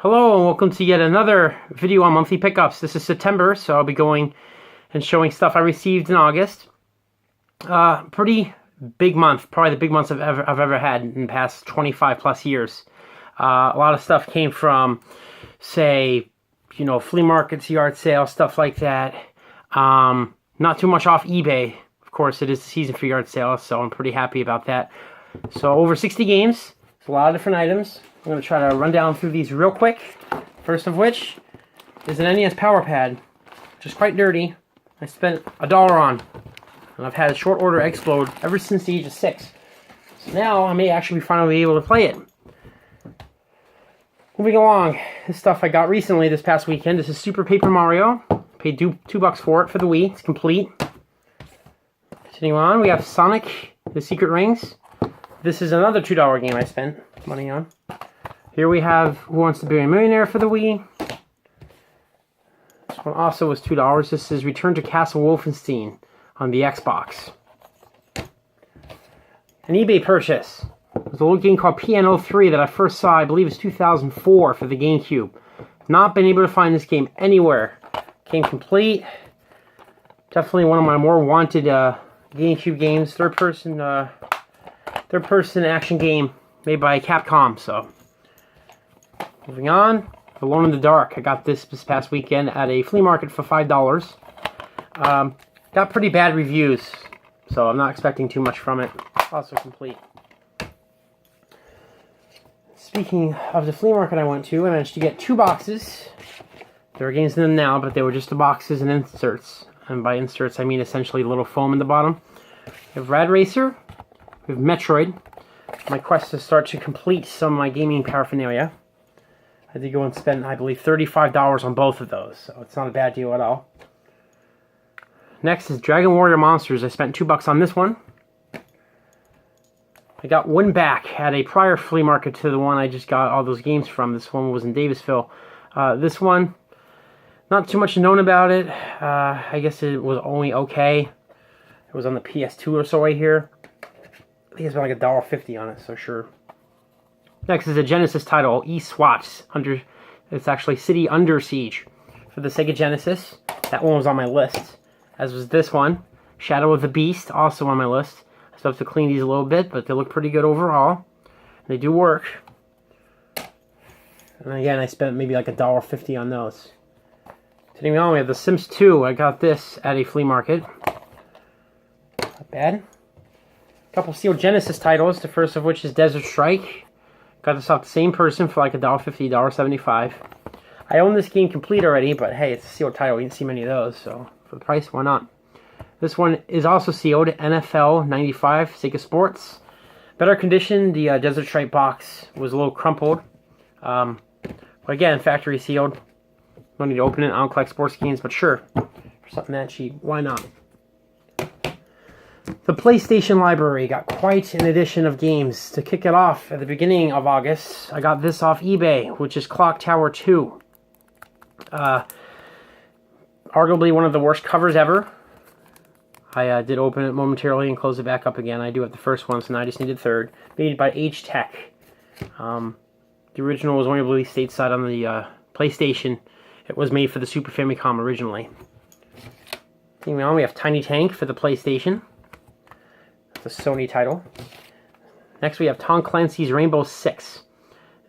Hello and welcome to yet another video on monthly pickups. This is September, so I'll be going and showing stuff I received in August. Pretty big month, probably the big months I've ever had in the past 25 plus years. A lot of stuff came from, say, flea markets, yard sales, stuff like that. Not too much off eBay. Of course, it is the season for yard sales, so I'm pretty happy about that. So over 60 games, it's a lot of different items. I'm going to try to run down through these real quick. First of which is an NES Power Pad, which is quite dirty. I spent $1 on, and I've had a short order explode ever since the age of 6. So now I may actually finally be able to play it. Moving along, this stuff I got recently this past weekend. This is Super Paper Mario. Paid $2 for it for the Wii. It's complete. Continuing on, we have Sonic, the Secret Rings. This is another $2 game I spent money on. Here we have Who Wants to Be a Millionaire for the Wii. This one also was $2. This is Return to Castle Wolfenstein on the Xbox. An eBay purchase. There's a little game called Piano 3 that I first saw, I believe it's 2004 for the GameCube. Not been able to find this game anywhere. Came complete. Definitely one of my more wanted GameCube games. Third person action game made by Capcom, so. Moving on, Alone in the Dark. I got this past weekend at a flea market for $5. Got pretty bad reviews, so I'm not expecting too much from it. Also complete. Speaking of the flea market I went to, I managed to get 2 boxes. There are games in them now, but they were just the boxes and inserts. And by inserts, I mean essentially a little foam in the bottom. We have Rad Racer. We have Metroid. My quest to start to complete some of my gaming paraphernalia. I did go and spend, I believe, $35 on both of those, so it's not a bad deal at all. Next is Dragon Warrior Monsters. I spent $2 on this one. I got one back at a prior flea market to the one I just got all those games from. This one was in Davisville. This one, not too much known about it. I guess it was only okay. It was on the PS2 or so right here. I think it's about like $1.50 on it, so sure. Next is a Genesis title, eSWAT. It's actually City Under Siege for the Sega Genesis. That one was on my list, as was this one. Shadow of the Beast, also on my list. I still have to clean these a little bit, but they look pretty good overall. They do work. And again, I spent maybe like $1.50 on those. Continuing on, we have The Sims 2. I got this at a flea market. Not bad. A couple sealed Genesis titles, the first of which is Desert Strike. Got this off the same person for like $1.50, $1.75. I own this game complete already, but hey, it's a sealed title. You didn't see many of those, so for the price, why not? This one is also sealed, NFL 95, Sega Sports. Better condition, the Desert Strike box was a little crumpled. But again, factory sealed. No need to open it. I don't collect sports games, but sure, for something that cheap, why not? The PlayStation library got quite an edition of games. To kick it off at the beginning of August, I got this off eBay, which is Clock Tower 2. Arguably one of the worst covers ever. I did open it momentarily and close it back up again. I do have the first one, so now I just need the third. Made by Agetec. The original was only released stateside on the PlayStation. It was made for the Super Famicom originally. Moving on, we have Tiny Tank for the PlayStation. The Sony title. Next we have Tom Clancy's Rainbow Six.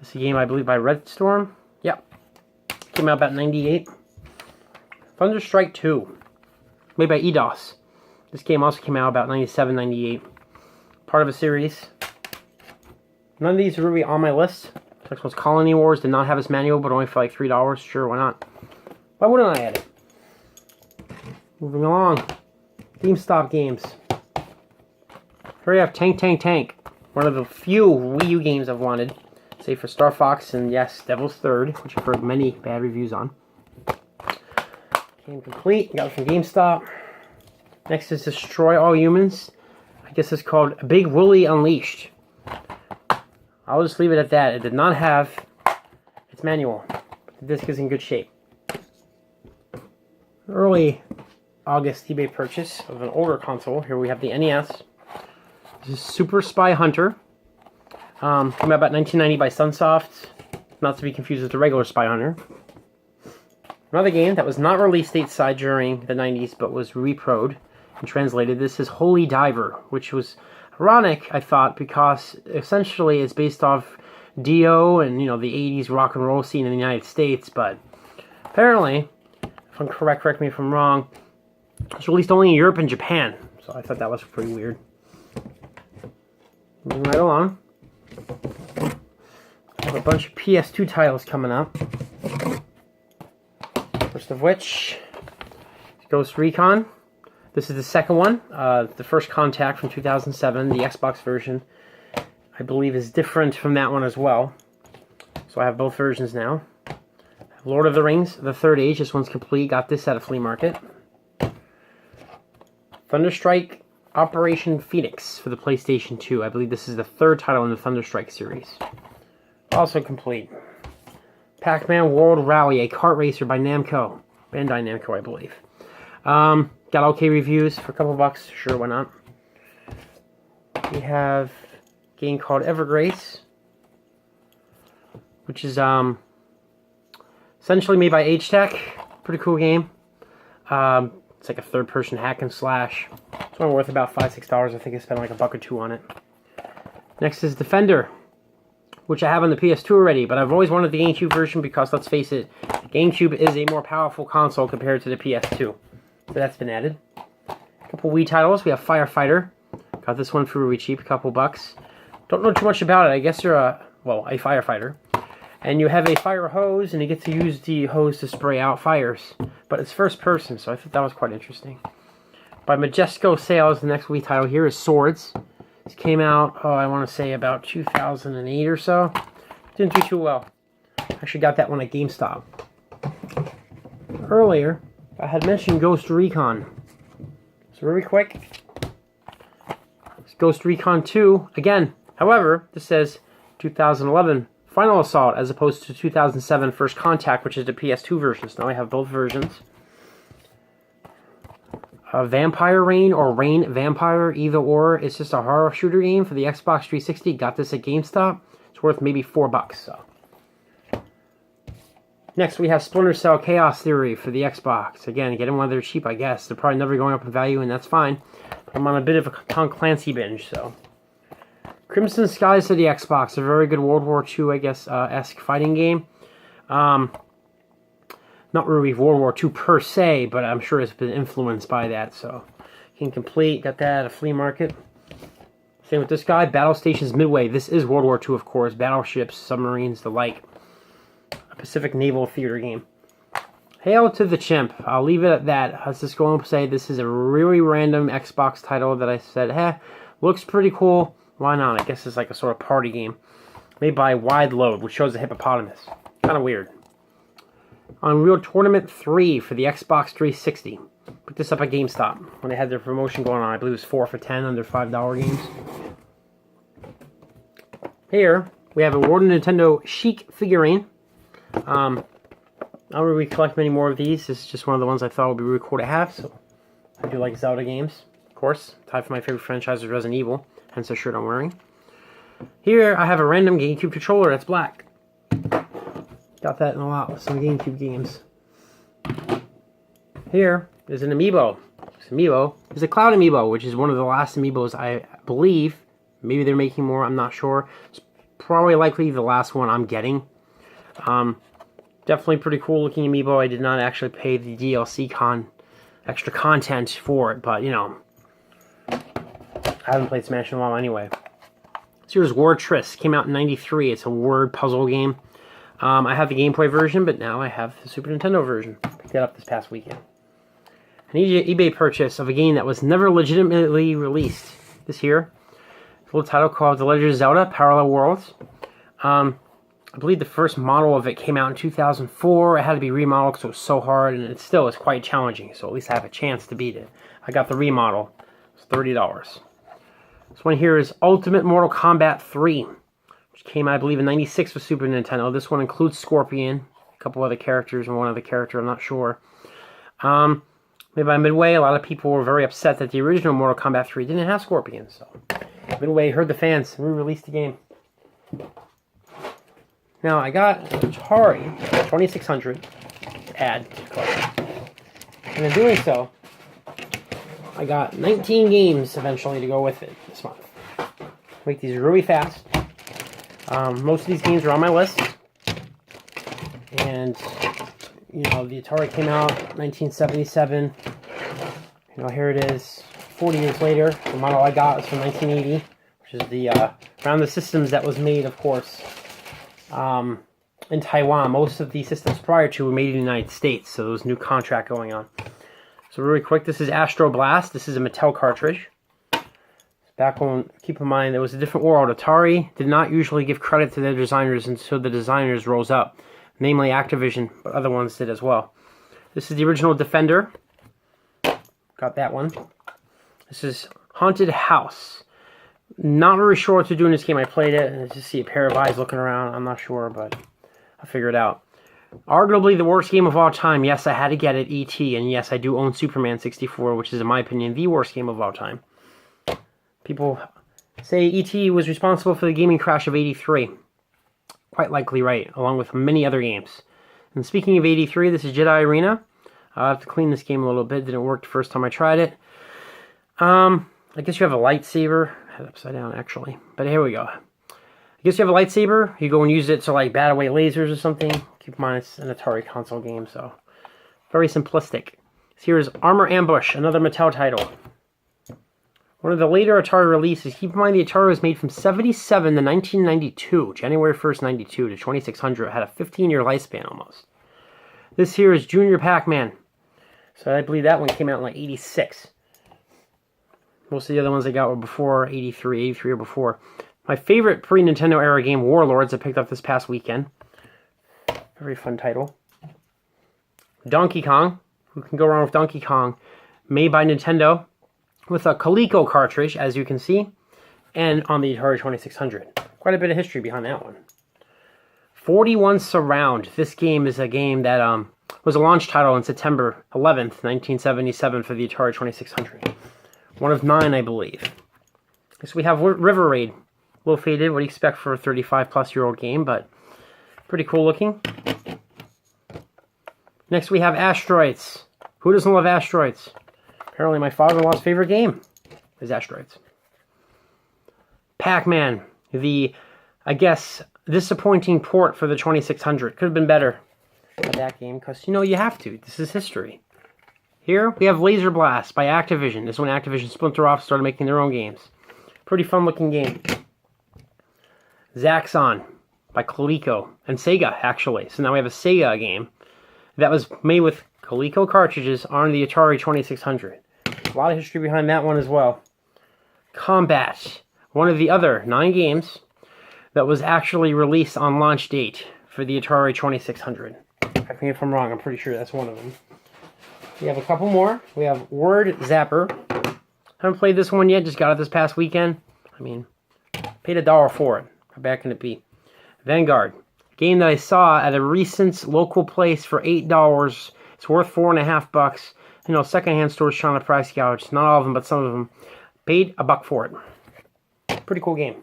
This is a game I believe by Red Storm. Yep. Came out about 98. Thunderstrike 2. Made by Eidos. This game also came out about 97, 98. Part of a series. None of these are really on my list. Next one's Colony Wars. Did not have its manual, but only for like $3. Sure, why not? Why wouldn't I add it? Moving along. GameStop games. Here we have Tank Tank Tank, one of the few Wii U games I've wanted, save for Star Fox and yes, Devil's Third, which I've heard many bad reviews on. Game complete, got it from GameStop. Next is Destroy All Humans. I guess it's called Big Wooly Unleashed. I'll just leave it at that. It did not have its manual, but the disc is in good shape. Early August eBay purchase of an older console. Here we have the NES. This is Super Spy Hunter. Came out about 1990 by Sunsoft. not to be confused with the regular Spy Hunter. Another game that was not released stateside during the 90s, but was reproed and translated. This is Holy Diver, which was ironic, I thought, because essentially it's based off Dio and, the 80s rock and roll scene in the United States, but apparently, if I'm correct me if I'm wrong, it was released only in Europe and Japan, so I thought that was pretty weird. Moving right along. I have a bunch of PS2 titles coming up. First of which, Ghost Recon. This is the second one. The first Contact from 2007, the Xbox version, I believe is different from that one as well. So I have both versions now. Lord of the Rings, The Third Age. This one's complete. Got this at a flea market. Thunderstrike Operation Phoenix for the PlayStation 2. I believe this is the third title in the Thunderstrike series. Also complete. Pac-Man World Rally, a kart racer by Namco. Bandai Namco, I believe. Got okay reviews for a couple bucks. Sure, why not? We have a game called Evergrace, which is essentially made by Agetec. Pretty cool game. It's like a third-person hack and slash. It's only worth about $5-6. I think I spent like $1 or $2 on it. Next is Defender, which I have on the PS2 already, but I've always wanted the GameCube version because, let's face it, the GameCube is a more powerful console compared to the PS2. So that's been added. A couple Wii titles. We have Firefighter. Got this one for really cheap, a couple bucks. Don't know too much about it. I guess you're a firefighter. And you have a fire hose, and you get to use the hose to spray out fires. But it's first person, so I thought that was quite interesting. By Majesco Sales, the next Wii title here is Swords. This came out, I want to say about 2008 or so. Didn't do too well. Actually got that one at GameStop. Earlier, I had mentioned Ghost Recon. So very quick. It's Ghost Recon 2. Again, however, this says 2011 Final Assault as opposed to 2007 First Contact, which is the PS2 version. So now I have both versions. Vampire Rain or Rain Vampire, either or. It's just a horror shooter game for the Xbox 360. Got this at GameStop. It's worth maybe $4. So. Next, we have Splinter Cell Chaos Theory for the Xbox. Again, get them while they're cheap, I guess. They're probably never going up in value, and that's fine. I'm on a bit of a Tom Clancy binge, so. Crimson Skies for the Xbox. A very good World War II, I guess, esque fighting game. Not really World War II per se, but I'm sure it's been influenced by that, so. Can complete. Got that at a flea market. Same with this guy, Battle Stations Midway. This is World War II, of course. Battleships, submarines, the like. A Pacific Naval Theater game. Hail to the Chimp. I'll leave it at that. I was just going to say this is a really random Xbox title that I said, looks pretty cool. Why not? I guess it's like a sort of party game. Made by Wide Load, which shows a hippopotamus. Kind of weird. Unreal Tournament 3 for the Xbox 360. Picked this up at GameStop when they had their promotion going on. I believe it was 4 for $10 under $5 games. Here, we have a World of Nintendo Chic figurine. I don't really collect many more of these. This is just one of the ones I thought would be really cool to have. So I do like Zelda games, of course. Tied for my favorite franchise is Resident Evil, hence the shirt I'm wearing. Here I have a random GameCube controller that's black. Got that in a lot with some GameCube games. Here is an amiibo. This amiibo is a Cloud amiibo, which is one of the last amiibos I believe. Maybe they're making more, I'm not sure. It's probably likely the last one I'm getting. Definitely pretty cool looking amiibo. I did not actually pay the DLC extra content for it, but you know, I haven't played Smash in a while anyway. So here's Word Tris. Came out in '93. It's a word puzzle game. I have the Game Boy version, but now I have the Super Nintendo version. Picked that up this past weekend. An eBay purchase of a game that was never legitimately released this year. A little title called The Legend of Zelda: Parallel Worlds. I believe the first model of it came out in 2004. It had to be remodeled because it was so hard, and it still is quite challenging, so at least I have a chance to beat it. I got the remodel. It's $30. This one here is Ultimate Mortal Kombat 3, which came out, I believe, in '96 for Super Nintendo. This one includes Scorpion, a couple other characters, and one other character, I'm not sure. Made by Midway. A lot of people were very upset that the original Mortal Kombat 3 didn't have Scorpion, so Midway heard the fans and re-released the game. Now, I got an Atari 2600 to add to the collection. And in doing so, I got 19 games eventually to go with it this month. Make these really fast. Most of these games are on my list. And, you know, the Atari came out 1977. You know, here it is, 40 years later. The model I got was from 1980, which is the around the systems that was made, of course, in Taiwan. Most of the systems prior to were made in the United States, so there was a new contract going on. So really quick, this is Astro Blast. This is a Mattel cartridge. Back when, keep in mind, there was a different world. Atari did not usually give credit to their designers until the designers rose up, namely Activision, but other ones did as well. This is the original Defender. Got that one. This is Haunted House. Not very sure what to do in this game. I played it, and I just see a pair of eyes looking around. I'm not sure, but I'll figure it out. Arguably the worst game of all time. Yes, I had to get it, E.T., and yes, I do own Superman 64, which is, in my opinion, the worst game of all time. People say E.T. was responsible for the gaming crash of '83. Quite likely right, along with many other games. And speaking of '83, this is Jedi Arena. I'll have to clean this game a little bit. Didn't work the first time I tried it. I guess you have a lightsaber. I had it upside down, actually. But here we go. I guess you have a lightsaber. You go and use it to, like, bat away lasers or something. Keep in mind, it's an Atari console game, so very simplistic. So here's Armor Ambush, another Mattel title. One of the later Atari releases. Keep in mind, the Atari was made from 77 to 1992. January 1st, 92 to 2600. It had a 15-year lifespan, almost. This here is Junior Pac-Man. So I believe that one came out in, like, 86. Most of the other ones I got were before 83 or before. My favorite pre-Nintendo era game, Warlords, I picked up this past weekend. Very fun title. Donkey Kong. Who can go wrong with Donkey Kong? Made by Nintendo with a Coleco cartridge, as you can see, and on the Atari 2600. Quite a bit of history behind that one. 41 Surround. This game is a game that was a launch title on September 11th, 1977 for the Atari 2600. One of 9, I believe. So we have River Raid. A little faded. What do you expect for a 35-plus-year-old game, but pretty cool looking. Next we have Asteroids. Who doesn't love Asteroids? Apparently my father-in-law's favorite game is Asteroids. Pac-Man. The, I guess, disappointing port for the 2600. Could have been better at that game, because, you know, you have to. This is history. Here we have Laser Blast by Activision. This is when Activision splintered off and started making their own games. Pretty fun-looking game. Zaxxon by Coleco and Sega, actually. So now we have a Sega game that was made with Coleco cartridges on the Atari 2600. A lot of history behind that one as well. Combat, one of the other 9 games that was actually released on launch date for the Atari 2600. Correct me if I'm wrong, I'm pretty sure that's one of them. We have a couple more. We have Word Zapper. Haven't played this one yet, just got it this past weekend. I mean, paid $1 for it. How bad can it be? Vanguard, a game that I saw at a recent local place for $8. It's worth $4.50. You know, secondhand stores trying to price gouge. Not all of them, but some of them. Paid $1 for it. Pretty cool game.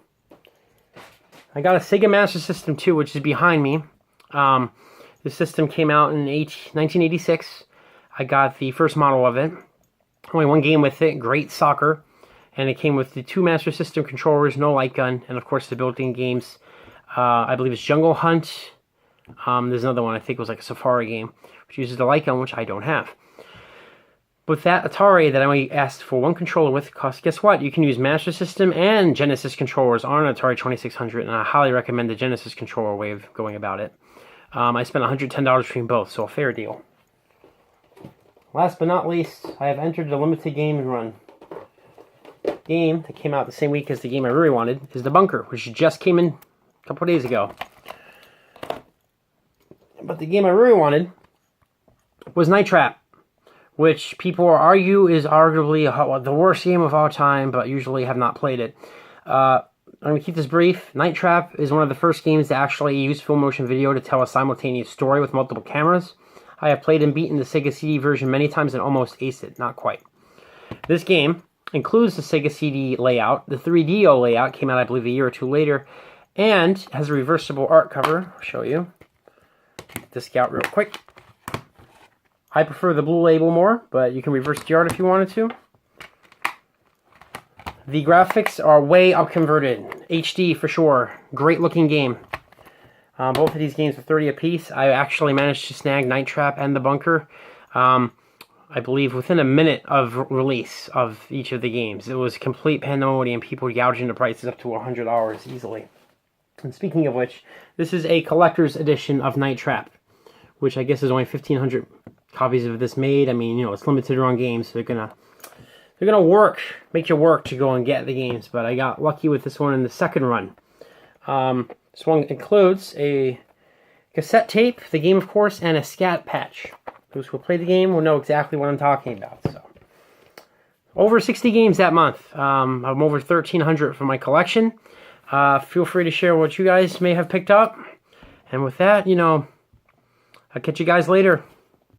I got a Sega Master System 2, which is behind me. The system came out in 1986. I got the first model of it. Only one game with it, Great Soccer. And it came with the 2 Master System controllers, no light gun, and of course the built-in games. I believe it's Jungle Hunt. There's another one, I think it was like a Safari game, which uses the light gun, which I don't have. With that Atari that I only asked for one controller with, cost, guess what? You can use Master System and Genesis controllers on an Atari 2600, and I highly recommend the Genesis controller way of going about it. I spent $110 between both, so a fair deal. Last but not least, I have entered the limited game run. Game that came out the same week as the game I really wanted is The Bunker, which just came in a couple days ago. But the game I really wanted was Night Trap, which people argue is arguably the worst game of all time, but usually have not played it. I'm going to keep this brief. Night Trap is one of the first games to actually use full motion video to tell a simultaneous story with multiple cameras. I have played and beaten the Sega CD version many times and almost aced it. Not quite. This game includes the Sega CD layout. The 3DO layout came out, I believe, a year or two later. And it has a reversible art cover. I'll show you. Get this out real quick. I prefer the blue label more, but you can reverse the art if you wanted to. The graphics are way up converted. HD for sure. Great looking game. Both of these games are 30 apiece. I actually managed to snag Night Trap and The Bunker, I believe, within a minute of release of each of the games. It was complete pandemonium, people gouging the prices up to $100 easily. And speaking of which, this is a collector's edition of Night Trap, which I guess is only 1,500 copies of this made. I mean, you know, it's limited run games, so they're gonna make you work to go and get the games. But I got lucky with this one in the second run. This one includes a cassette tape, the game, of course, and a scat patch. Those who play the game will know exactly what I'm talking about. So, over 60 games that month. I'm over 1,300 for my collection. Feel free to share what you guys may have picked up. And with that, you know, I'll catch you guys later.